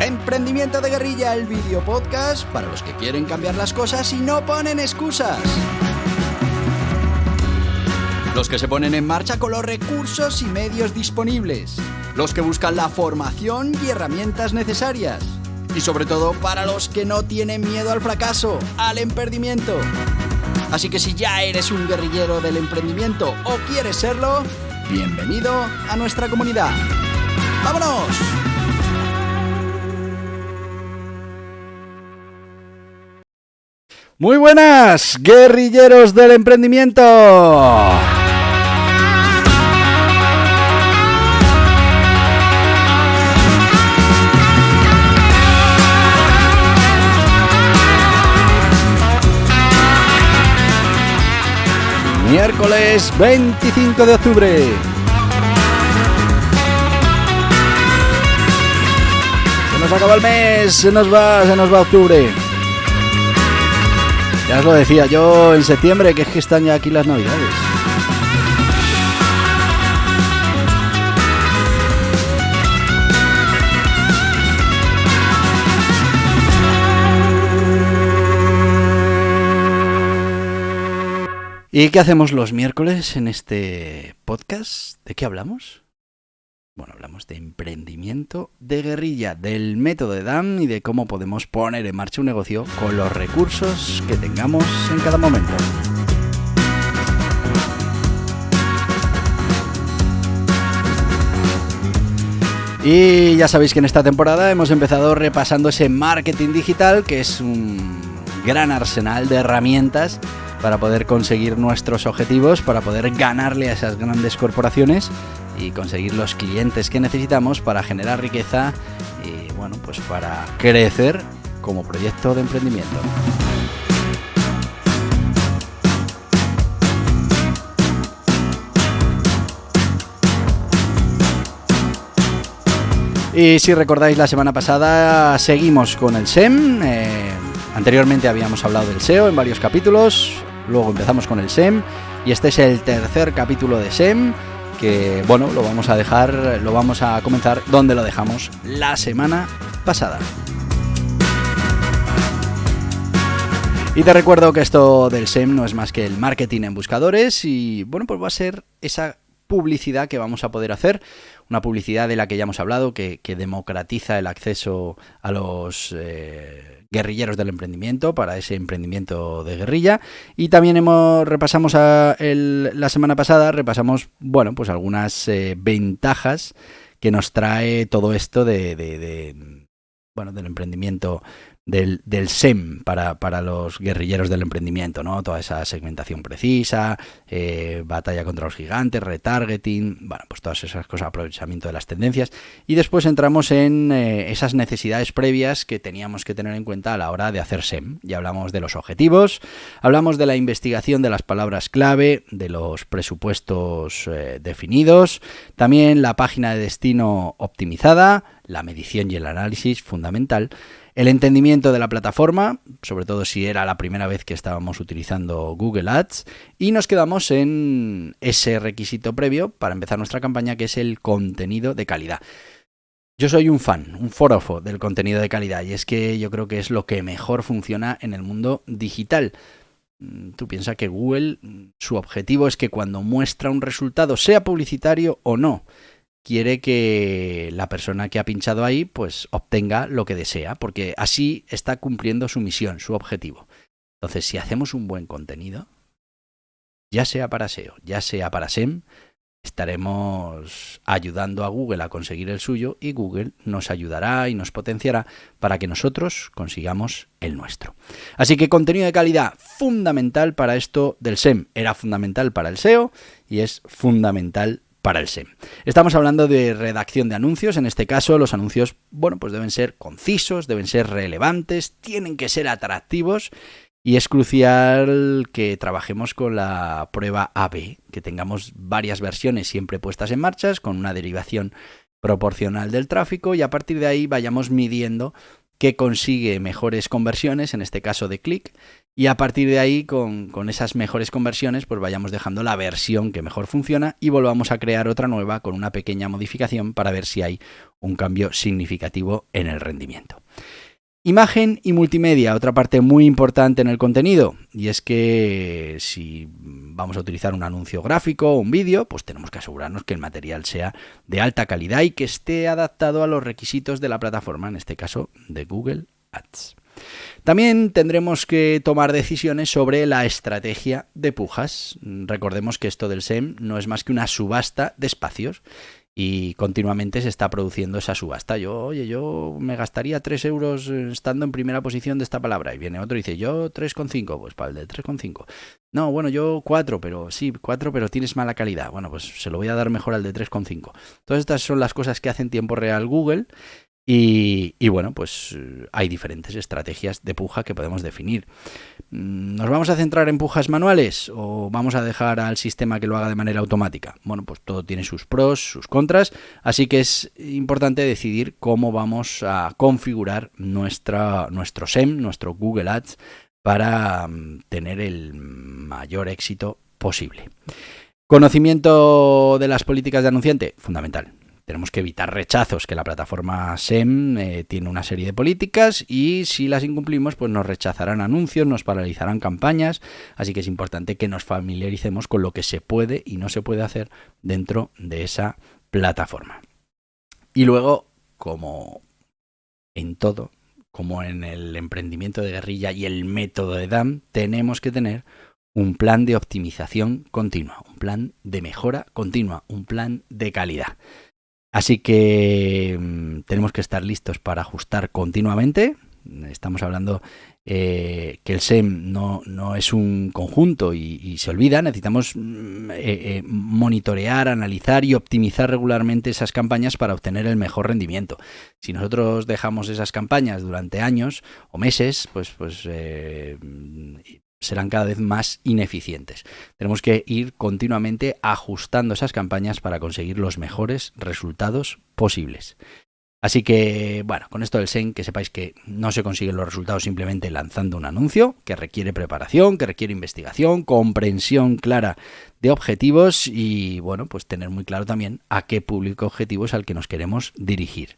Emprendimiento de Guerrilla, el video podcast para los que quieren cambiar las cosas y no ponen excusas. Los que se ponen en marcha con los recursos y medios disponibles. Los que buscan la formación y herramientas necesarias. Y sobre todo para los que no tienen miedo al fracaso, al emprendimiento. Así que si ya eres un guerrillero del emprendimiento o quieres serlo, bienvenido a nuestra comunidad. ¡Vámonos! Muy buenas, guerrilleros del emprendimiento. Miércoles 25 de octubre. Se nos acaba el mes, se nos va octubre. Ya os lo decía yo en septiembre, que es que están ya aquí las navidades. ¿Y qué hacemos los miércoles en este podcast? ¿De qué hablamos? Bueno, hablamos de emprendimiento de guerrilla, del método de Dan y de cómo podemos poner en marcha un negocio con los recursos que tengamos en cada momento. Y ya sabéis que en esta temporada hemos empezado repasando ese marketing digital, que es un gran arsenal de herramientas para poder conseguir nuestros objetivos, para poder ganarle a esas grandes corporaciones y conseguir los clientes que necesitamos para generar riqueza y, bueno, pues para crecer como proyecto de emprendimiento. Y si recordáis, la semana pasada seguimos con el SEM. Anteriormente habíamos hablado del SEO en varios capítulos, luego empezamos con el SEM y este es el tercer capítulo de SEM, que bueno, lo vamos a comenzar donde lo dejamos la semana pasada. Y te recuerdo que esto del SEM no es más que el marketing en buscadores y bueno, pues va a ser esa publicidad que vamos a poder hacer, una publicidad de la que ya hemos hablado, que democratiza el acceso a los guerrilleros del emprendimiento para ese emprendimiento de guerrilla. Y también repasamos la semana pasada, bueno, pues algunas ventajas que nos trae todo esto del emprendimiento del SEM para los guerrilleros del emprendimiento, ¿no? Toda esa segmentación precisa, batalla contra los gigantes, retargeting, bueno, pues todas esas cosas, aprovechamiento de las tendencias. Y después entramos en esas necesidades previas que teníamos que tener en cuenta a la hora de hacer SEM. Ya hablamos de los objetivos, hablamos de la investigación de las palabras clave, de los presupuestos definidos, también la página de destino optimizada, la medición y el análisis fundamental, el entendimiento de la plataforma, sobre todo si era la primera vez que estábamos utilizando Google Ads, y nos quedamos en ese requisito previo para empezar nuestra campaña, que es el contenido de calidad. Yo soy un fan, un forofo del contenido de calidad, y es que yo creo que es lo que mejor funciona en el mundo digital. Tú piensas que Google, su objetivo es que cuando muestra un resultado, sea publicitario o no, quiere que la persona que ha pinchado ahí pues obtenga lo que desea, porque así está cumpliendo su misión, su objetivo. Entonces, si hacemos un buen contenido, ya sea para SEO, ya sea para SEM, estaremos ayudando a Google a conseguir el suyo y Google nos ayudará y nos potenciará para que nosotros consigamos el nuestro. Así que contenido de calidad fundamental para esto del SEM. Era fundamental para el SEO y es fundamental para el SEM. Estamos hablando de redacción de anuncios. En este caso, los anuncios, bueno, pues deben ser concisos, deben ser relevantes, tienen que ser atractivos y es crucial que trabajemos con la prueba A/B, que tengamos varias versiones siempre puestas en marcha con una derivación proporcional del tráfico y a partir de ahí vayamos midiendo qué consigue mejores conversiones, en este caso de clic, y a partir de ahí, con esas mejores conversiones, pues vayamos dejando la versión que mejor funciona y volvamos a crear otra nueva con una pequeña modificación para ver si hay un cambio significativo en el rendimiento. Imagen y multimedia, otra parte muy importante en el contenido, y es que si vamos a utilizar un anuncio gráfico o un vídeo, pues tenemos que asegurarnos que el material sea de alta calidad y que esté adaptado a los requisitos de la plataforma, en este caso de Google Ads. También tendremos que tomar decisiones sobre la estrategia de pujas. Recordemos que esto del SEM no es más que una subasta de espacios y continuamente se está produciendo esa subasta. Yo me gastaría 3 euros estando en primera posición de esta palabra. Y viene otro y dice, yo 3,5, pues para el de 3,5. No, bueno, yo 4, pero tienes mala calidad. Bueno, pues se lo voy a dar mejor al de 3,5. Todas estas son las cosas que hace en tiempo real Google. Y bueno, pues hay diferentes estrategias de puja que podemos definir. ¿Nos vamos a centrar en pujas manuales o vamos a dejar al sistema que lo haga de manera automática? Bueno, pues todo tiene sus pros, sus contras, así que es importante decidir cómo vamos a configurar nuestro SEM, nuestro Google Ads, para tener el mayor éxito posible. Conocimiento de las políticas de anunciante, fundamental. Tenemos que evitar rechazos, que la plataforma SEM tiene una serie de políticas y si las incumplimos pues nos rechazarán anuncios, nos paralizarán campañas, así que es importante que nos familiaricemos con lo que se puede y no se puede hacer dentro de esa plataforma. Y luego, como en todo, como en el emprendimiento de guerrilla y el método de DAM, tenemos que tener un plan de optimización continua, un plan de mejora continua, un plan de calidad. Así que tenemos que estar listos para ajustar continuamente. Estamos hablando que el SEM no es un conjunto y se olvida. Necesitamos monitorear, analizar y optimizar regularmente esas campañas para obtener el mejor rendimiento. Si nosotros dejamos esas campañas durante años o meses, pues serán cada vez más ineficientes. Tenemos que ir continuamente ajustando esas campañas para conseguir los mejores resultados posibles. Así que, bueno, con esto del SEM, que sepáis que no se consiguen los resultados simplemente lanzando un anuncio, que requiere preparación, que requiere investigación, comprensión clara de objetivos y, bueno, pues tener muy claro también a qué público objetivo es al que nos queremos dirigir.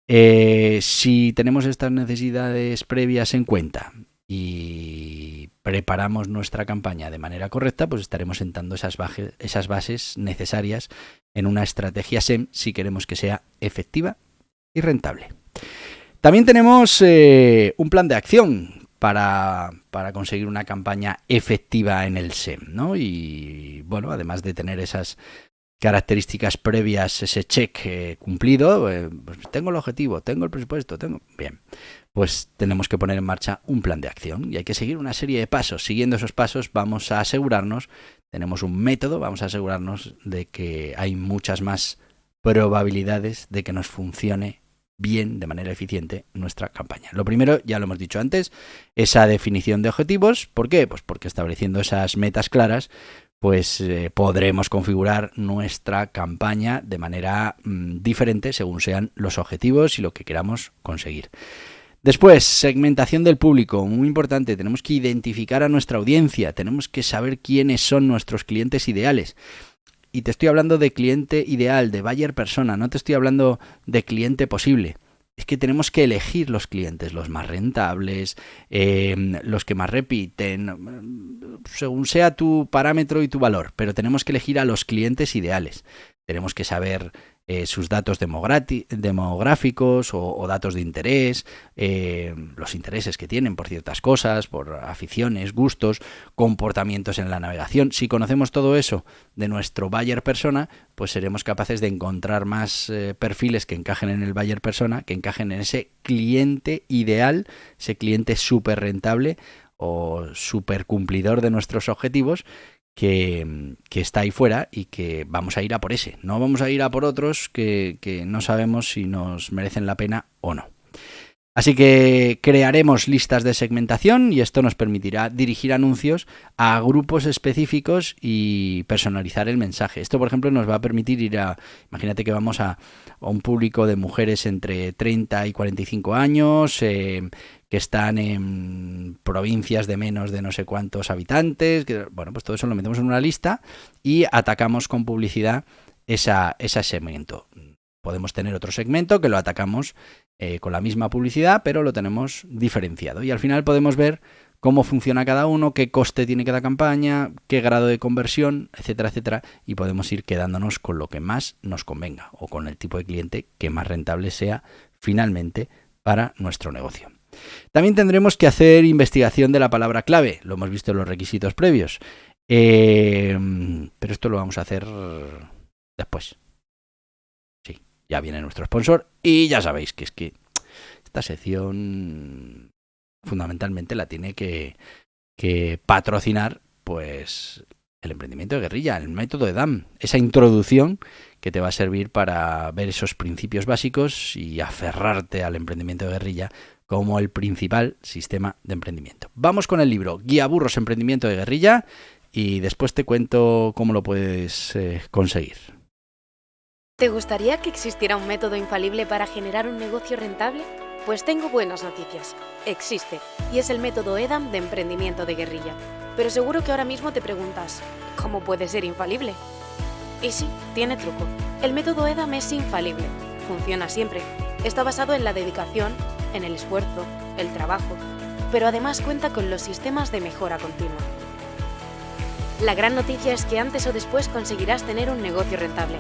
Si tenemos estas necesidades previas en cuenta y preparamos nuestra campaña de manera correcta, pues estaremos sentando esas bases necesarias en una estrategia SEM si queremos que sea efectiva y rentable. También tenemos un plan de acción para conseguir una campaña efectiva en el SEM, ¿no? Y bueno, además de tener esas características previas, ese check cumplido, pues tengo el objetivo, tengo el presupuesto, bien, pues tenemos que poner en marcha un plan de acción y hay que seguir una serie de pasos. Siguiendo esos pasos vamos a asegurarnos, tenemos un método, vamos a asegurarnos de que hay muchas más probabilidades de que nos funcione bien, de manera eficiente, nuestra campaña. Lo primero, ya lo hemos dicho antes, esa definición de objetivos. ¿Por qué? Pues porque estableciendo esas metas claras, pues podremos configurar nuestra campaña de manera diferente según sean los objetivos y lo que queramos conseguir. Después, segmentación del público, muy importante, tenemos que identificar a nuestra audiencia, tenemos que saber quiénes son nuestros clientes ideales. Y te estoy hablando de cliente ideal, de buyer persona, no te estoy hablando de cliente posible. Es que tenemos que elegir los clientes, los más rentables, los que más repiten, según sea tu parámetro y tu valor, pero tenemos que elegir a los clientes ideales. Tenemos que saber sus datos demográficos o datos de interés, los intereses que tienen por ciertas cosas, por aficiones, gustos, comportamientos en la navegación. Si conocemos todo eso de nuestro buyer persona, pues seremos capaces de encontrar más perfiles que encajen en el buyer persona, que encajen en ese cliente ideal, ese cliente súper rentable o súper cumplidor de nuestros objetivos, que está ahí fuera y que vamos a ir a por ese. No vamos a ir a por otros que no sabemos si nos merecen la pena o no. Así que crearemos listas de segmentación y esto nos permitirá dirigir anuncios a grupos específicos y personalizar el mensaje. Esto, por ejemplo, nos va a permitir imagínate que vamos a un público de mujeres entre 30 y 45 años, que están en provincias de menos de no sé cuántos habitantes. Bueno, pues todo eso lo metemos en una lista y atacamos con publicidad ese segmento. Podemos tener otro segmento que lo atacamos con la misma publicidad, pero lo tenemos diferenciado. Y al final podemos ver cómo funciona cada uno, qué coste tiene cada campaña, qué grado de conversión, etcétera, etcétera. Y podemos ir quedándonos con lo que más nos convenga o con el tipo de cliente que más rentable sea finalmente para nuestro negocio. También tendremos que hacer investigación de la palabra clave. Lo hemos visto en los requisitos previos. Pero esto lo vamos a hacer después. Sí, ya viene nuestro sponsor y ya sabéis que es que esta sección fundamentalmente la tiene que patrocinar pues el emprendimiento de guerrilla, el método EDAM, esa introducción que te va a servir para ver esos principios básicos y aferrarte al emprendimiento de guerrilla como el principal sistema de emprendimiento. Vamos con el libro Guía Burros Emprendimiento de Guerrilla y después te cuento cómo lo puedes conseguir. ¿Te gustaría que existiera un método infalible para generar un negocio rentable? Pues tengo buenas noticias. Existe, y es el método EDAM de emprendimiento de guerrilla. Pero seguro que ahora mismo te preguntas, ¿cómo puede ser infalible? Y sí, tiene truco. El método EDAM es infalible. Funciona siempre. Está basado en la dedicación, en el esfuerzo, el trabajo, pero además cuenta con los sistemas de mejora continua. La gran noticia es que antes o después conseguirás tener un negocio rentable.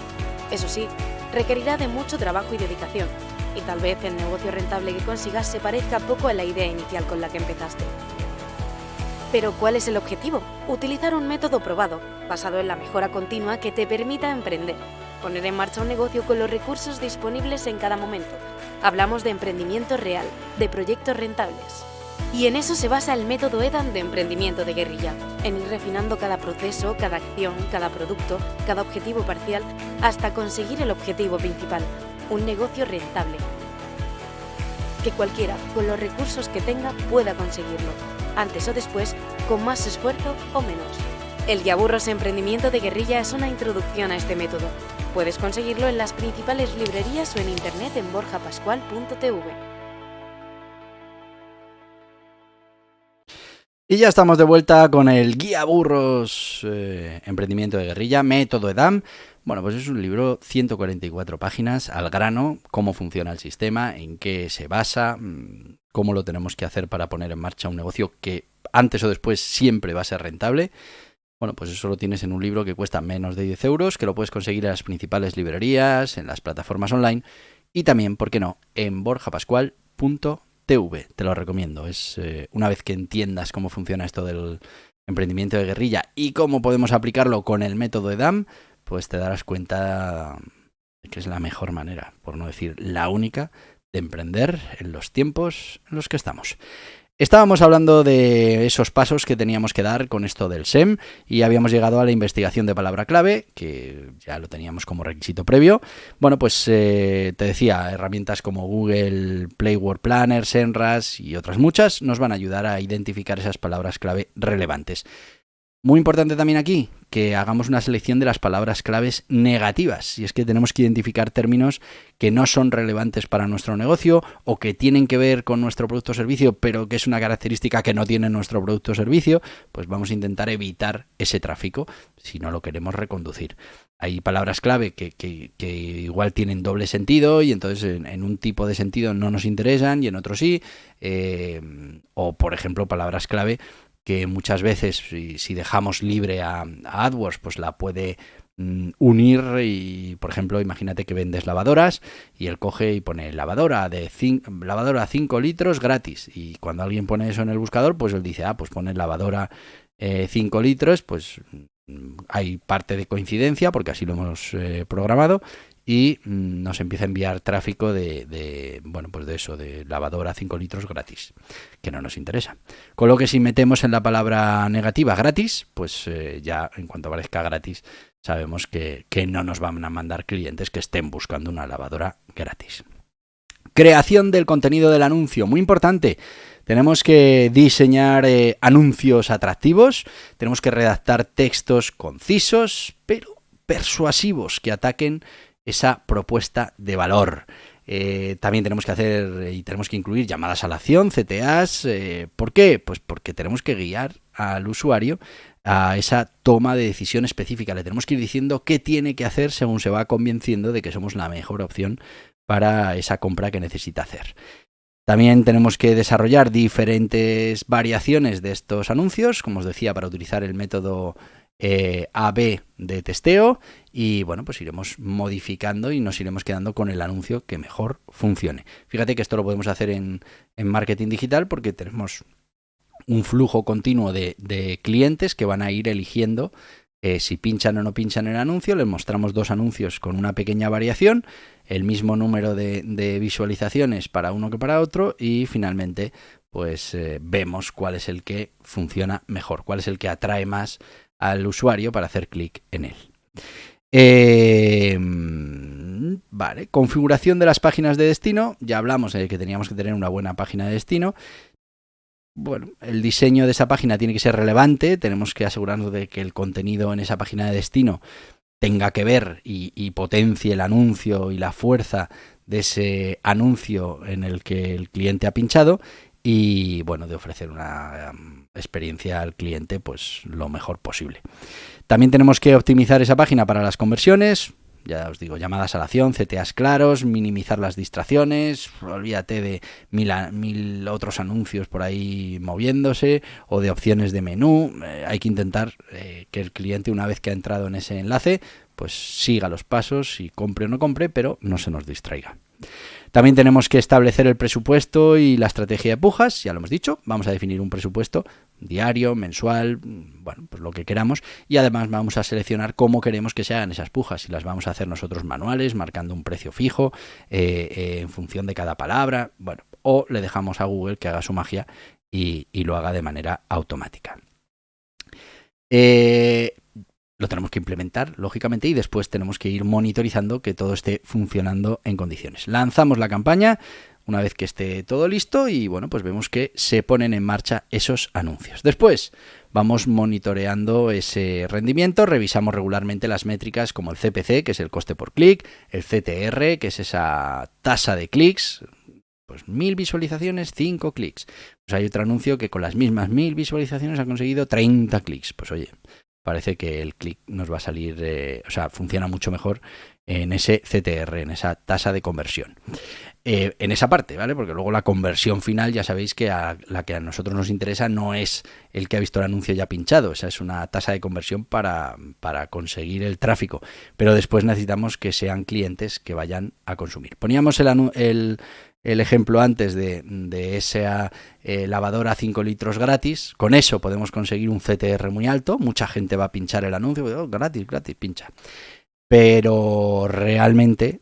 Eso sí, requerirá de mucho trabajo y dedicación, y tal vez el negocio rentable que consigas se parezca poco a la idea inicial con la que empezaste. Pero ¿cuál es el objetivo? Utilizar un método probado, basado en la mejora continua que te permita emprender, poner en marcha un negocio con los recursos disponibles en cada momento. Hablamos de emprendimiento real, de proyectos rentables. Y en eso se basa el método EDAM de emprendimiento de guerrilla, en ir refinando cada proceso, cada acción, cada producto, cada objetivo parcial, hasta conseguir el objetivo principal, un negocio rentable. Que cualquiera, con los recursos que tenga, pueda conseguirlo, antes o después, con más esfuerzo o menos. El Guía Burros Emprendimiento de Guerrilla es una introducción a este método. Puedes conseguirlo en las principales librerías o en internet en borjapascual.tv. Y ya estamos de vuelta con el Guía Burros Emprendimiento de Guerrilla, método EDAM. Bueno, pues es un libro, 144 páginas, al grano, cómo funciona el sistema, en qué se basa, cómo lo tenemos que hacer para poner en marcha un negocio que antes o después siempre va a ser rentable. Bueno, pues eso lo tienes en un libro que cuesta menos de 10 euros, que lo puedes conseguir en las principales librerías, en las plataformas online y también, ¿por qué no?, en borjapascual.tv. Te lo recomiendo. Es una vez que entiendas cómo funciona esto del emprendimiento de guerrilla y cómo podemos aplicarlo con el método EDAM, pues te darás cuenta de que es la mejor manera, por no decir la única, de emprender en los tiempos en los que estamos. Estábamos hablando de esos pasos que teníamos que dar con esto del SEM y habíamos llegado a la investigación de palabra clave, que ya lo teníamos como requisito previo. Bueno, pues te decía, herramientas como Google Play Word Planner, Semrush y otras muchas nos van a ayudar a identificar esas palabras clave relevantes. Muy importante también aquí que hagamos una selección de las palabras claves negativas. Y es que tenemos que identificar términos que no son relevantes para nuestro negocio o que tienen que ver con nuestro producto o servicio, pero que es una característica que no tiene nuestro producto o servicio. Pues vamos a intentar evitar ese tráfico si no lo queremos reconducir. Hay palabras clave que igual tienen doble sentido y entonces en un tipo de sentido no nos interesan y en otro sí. O, por ejemplo, palabras clave que muchas veces si dejamos libre a AdWords, pues la puede unir y, por ejemplo, imagínate que vendes lavadoras y él coge y pone lavadora 5 litros gratis y cuando alguien pone eso en el buscador, pues él dice, pues pone lavadora 5 litros, pues hay parte de coincidencia porque así lo hemos programado y nos empieza a enviar tráfico de lavadora 5 litros gratis, que no nos interesa. Con lo que si metemos en la palabra negativa gratis, pues ya en cuanto aparezca gratis sabemos que no nos van a mandar clientes que estén buscando una lavadora gratis. Creación del contenido del anuncio, muy importante. Tenemos que diseñar anuncios atractivos, tenemos que redactar textos concisos, pero persuasivos que ataquen esa propuesta de valor. También tenemos que hacer y tenemos que incluir llamadas a la acción, CTAs. ¿Por qué? Pues porque tenemos que guiar al usuario a esa toma de decisión específica. Le tenemos que ir diciendo qué tiene que hacer según se va convenciendo de que somos la mejor opción para esa compra que necesita hacer. También tenemos que desarrollar diferentes variaciones de estos anuncios, como os decía, para utilizar el método A/B de testeo, y bueno, pues iremos modificando y nos iremos quedando con el anuncio que mejor funcione. Fíjate que esto lo podemos hacer en marketing digital porque tenemos un flujo continuo de clientes que van a ir eligiendo si pinchan o no pinchan en el anuncio. Les mostramos 2 anuncios con una pequeña variación, el mismo número de visualizaciones para uno que para otro, y finalmente pues vemos cuál es el que funciona mejor, cuál es el que atrae más al usuario para hacer clic en él. Vale, configuración de las páginas de destino. Ya hablamos de que teníamos que tener una buena página de destino. Bueno, el diseño de esa página tiene que ser relevante. Tenemos que asegurarnos de que el contenido en esa página de destino tenga que ver y potencie el anuncio y la fuerza de ese anuncio en el que el cliente ha pinchado, y bueno, de ofrecer una experiencia al cliente pues lo mejor posible. También tenemos que optimizar esa página para las conversiones. Ya os digo, llamadas a la acción, CTAs claros, minimizar las distracciones, olvídate de mil otros anuncios por ahí moviéndose o de opciones de menú. Hay que intentar que el cliente, una vez que ha entrado en ese enlace, pues siga los pasos y compre o no compre, pero no se nos distraiga. También tenemos que establecer el presupuesto y la estrategia de pujas, ya lo hemos dicho, vamos a definir un presupuesto diario, mensual, bueno, pues lo que queramos, y además vamos a seleccionar cómo queremos que se hagan esas pujas, si las vamos a hacer nosotros manuales, marcando un precio fijo en función de cada palabra, bueno, o le dejamos a Google que haga su magia y lo haga de manera automática. Lo tenemos que implementar, lógicamente, y después tenemos que ir monitorizando que todo esté funcionando en condiciones. Lanzamos la campaña una vez que esté todo listo y bueno, pues vemos que se ponen en marcha esos anuncios. Después vamos monitoreando ese rendimiento, revisamos regularmente las métricas como el CPC, que es el coste por clic, el CTR, que es esa tasa de clics. Pues 1000 visualizaciones, 5 clics. Pues hay otro anuncio que con las mismas 1000 visualizaciones ha conseguido 30 clics. Pues oye, parece que el clic nos va a salir, funciona mucho mejor en ese CTR, en esa tasa de conversión. En esa parte, ¿vale? Porque luego la conversión final, ya sabéis que la que a nosotros nos interesa no es el que ha visto el anuncio ya pinchado, esa es una tasa de conversión para conseguir el tráfico, pero después necesitamos que sean clientes que vayan a consumir. Poníamos el ejemplo antes de esa lavadora 5 litros gratis. Con eso podemos conseguir un CTR muy alto. Mucha gente va a pinchar el anuncio. Gratis, pincha. Pero realmente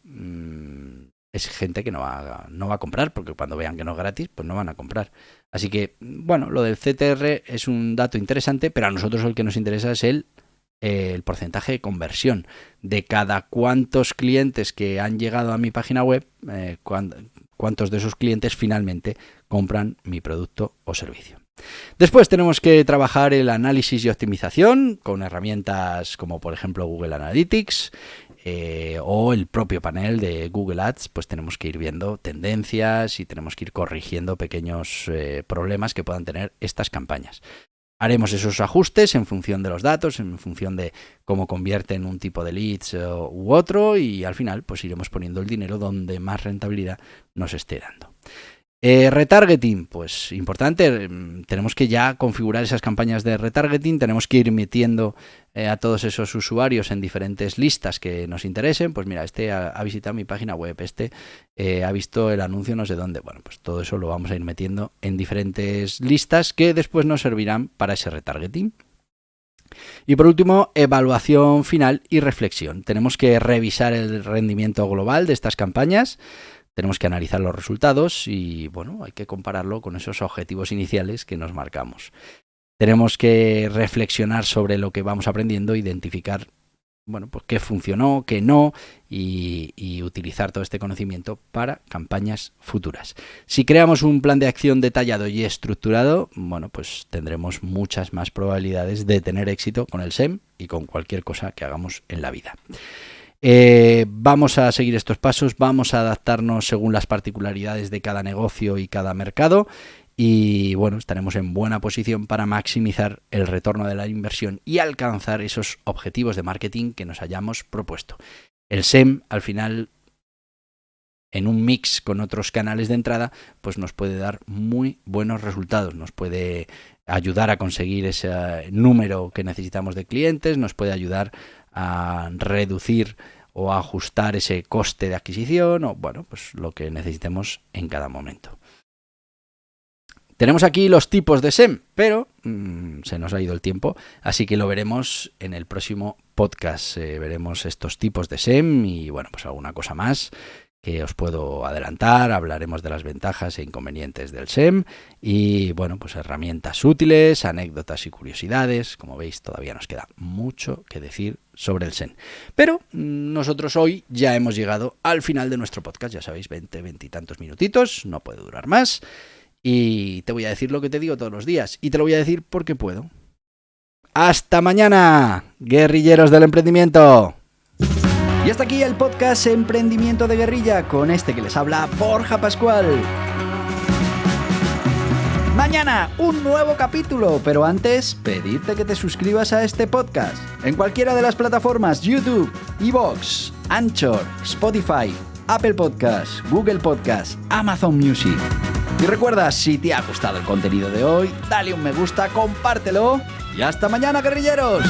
es gente que no va a comprar, porque cuando vean que no es gratis, pues no van a comprar. Así que, bueno, lo del CTR es un dato interesante, pero a nosotros el que nos interesa es el porcentaje de conversión. De cada cuántos clientes que han llegado a mi página web, cuántos de esos clientes finalmente compran mi producto o servicio. Después tenemos que trabajar el análisis y optimización con herramientas como por ejemplo Google Analytics o el propio panel de Google Ads. Pues tenemos que ir viendo tendencias y tenemos que ir corrigiendo pequeños problemas que puedan tener estas campañas. Haremos esos ajustes en función de los datos, en función de cómo convierten un tipo de leads u otro, y al final pues iremos poniendo el dinero donde más rentabilidad nos esté dando. Retargeting, pues importante, tenemos que ya configurar esas campañas de retargeting, tenemos que ir metiendo a todos esos usuarios en diferentes listas que nos interesen. Pues mira, este ha visitado mi página web, este ha visto el anuncio no sé dónde. Bueno, pues todo eso lo vamos a ir metiendo en diferentes listas que después nos servirán para ese retargeting. Y por último, evaluación final y reflexión. Tenemos que revisar el rendimiento global de estas campañas. Tenemos que analizar los resultados y, bueno, hay que compararlo con esos objetivos iniciales que nos marcamos. Tenemos que reflexionar sobre lo que vamos aprendiendo, identificar, bueno, pues qué funcionó, qué no, y utilizar todo este conocimiento para campañas futuras. Si creamos un plan de acción detallado y estructurado, bueno, pues tendremos muchas más probabilidades de tener éxito con el SEM y con cualquier cosa que hagamos en la vida. Vamos a seguir estos pasos, vamos a adaptarnos según las particularidades de cada negocio y cada mercado, y bueno, estaremos en buena posición para maximizar el retorno de la inversión y alcanzar esos objetivos de marketing que nos hayamos propuesto. El SEM, al final, en un mix con otros canales de entrada, pues nos puede dar muy buenos resultados, nos puede ayudar a conseguir ese número que necesitamos de clientes, nos puede ayudar a reducir o a ajustar ese coste de adquisición o bueno, pues lo que necesitemos en cada momento. Tenemos aquí los tipos de SEM, pero se nos ha ido el tiempo, así que lo veremos en el próximo podcast. Veremos estos tipos de SEM y bueno, pues alguna cosa más que os puedo adelantar. Hablaremos de las ventajas e inconvenientes del SEM y bueno, pues herramientas útiles, anécdotas y curiosidades. Como veis, todavía nos queda mucho que decir sobre el SEM. Pero nosotros hoy ya hemos llegado al final de nuestro podcast, ya sabéis, 20 y tantos minutitos, no puede durar más. Y te voy a decir lo que te digo todos los días. Y te lo voy a decir porque puedo. ¡Hasta mañana, guerrilleros del emprendimiento! Y hasta aquí el podcast Emprendimiento de Guerrilla con este que les habla Borja Pascual. Mañana un nuevo capítulo, pero antes pedirte que te suscribas a este podcast en cualquiera de las plataformas YouTube, iVoox, Anchor, Spotify, Apple Podcasts, Google Podcasts, Amazon Music. Y recuerda, si te ha gustado el contenido de hoy, dale un me gusta, compártelo y hasta mañana, guerrilleros.